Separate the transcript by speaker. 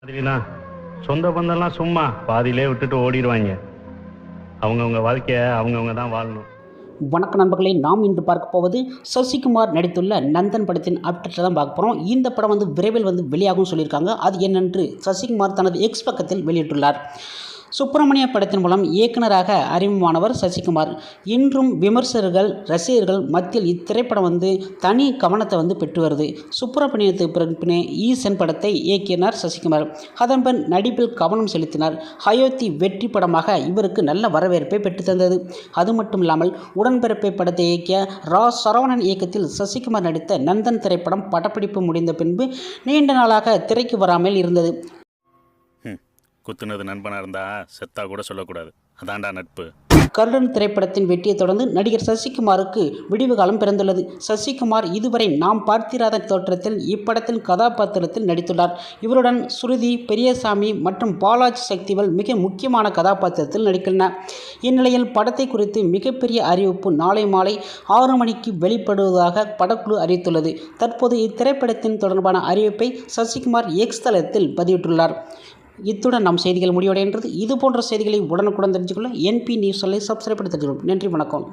Speaker 1: மாதிரிலாம் சொந்த பந்தம்லாம் சும்மா பாதியிலே விட்டுட்டு ஓடிடுவாங்க. அவங்கவுங்க வாழ்க்கையை அவங்கவுங்க தான் வாழணும்.
Speaker 2: வணக்க நண்பர்களே, நாம் இன்று பார்க்க போவது சசிகுமார் நடித்துள்ள நந்தன் படத்தின் அப்டேட்டில் தான் பார்க்க போகிறோம். இந்த படம் விரைவில் வெளியாகும் சொல்லியிருக்காங்க. அது என்னென்று சசிகுமார் தனது எக்ஸ் பக்கத்தில் வெளியிட்டுள்ளார். சுப்பிரமணிய படத்தின் மூலம் இயக்குனராக அறிமுகமானவர் சசிகுமார். இன்றும் விமர்சகர்கள் ரசிகர்கள் மத்தியில் இத்திரைப்படம் தனி கவனத்தை பெற்று வருது. சுப்பிரமணியத்துக்கு பின்னே ஈசன் படத்தை இயக்கினார் சசிகுமார். அதன்பின் நடிப்பில் கவனம் செலுத்தினார். அயோத்தி வெற்றி படமாக இவருக்கு நல்ல வரவேற்பை பெற்றுத்தந்தது. அது மட்டும் இல்லாமல் உடன்பிறப்பை படத்தை இயக்கிய சரவணன் இயக்கத்தில் சசிகுமார் நடித்த நந்தன் திரைப்படம் படப்பிடிப்பு முடிந்த பின்பு நீண்ட நாளாக திரைக்கு வராமல் இருந்தது.
Speaker 3: குத்துனது நண்பனாக இருந்தால் செத்தா கூட சொல்லக்கூடாது. அதான்டா நட்பு.
Speaker 2: கர்ணன் திரைப்படத்தின் வெற்றியை தொடர்ந்து நடிகர் சசிகுமாருக்கு விடிவு காலம் பிறந்துள்ளது. சசிகுமார் இதுவரை நாம் பார்த்திராத தோற்றத்தில் இப்படத்தில் கதாபாத்திரத்தில் நடித்துள்ளார். இவருடன் சுருதி பெரியசாமி மற்றும் பாலாஜி சக்திவேல் மிக முக்கியமான கதாபாத்திரத்தில் நடிக்கின்றனர். இந்நிலையில் படத்தை குறித்து மிகப்பெரிய அறிவிப்பு நாளை மாலை 6 மணிக்கு வெளிப்படுவதாக படக்குழு அறிவித்துள்ளது. தற்போது இத்திரைப்படத்தின் தொடர்பான அறிவிப்பை சசிகுமார் எக்ஸ் தளத்தில் பதிவிட்டுள்ளார். இத்துடன் நம் செய்திகள் முடிவடைகின்றது. இது போன்ற செய்திகளை உடனுக்குடன் தெரிஞ்சுக்கொள்ள NP நியூஸ் சப்ஸ்கிரைப் பண்ணி தெரிஞ்சுக்கொள்ளும். நன்றி, வணக்கம்.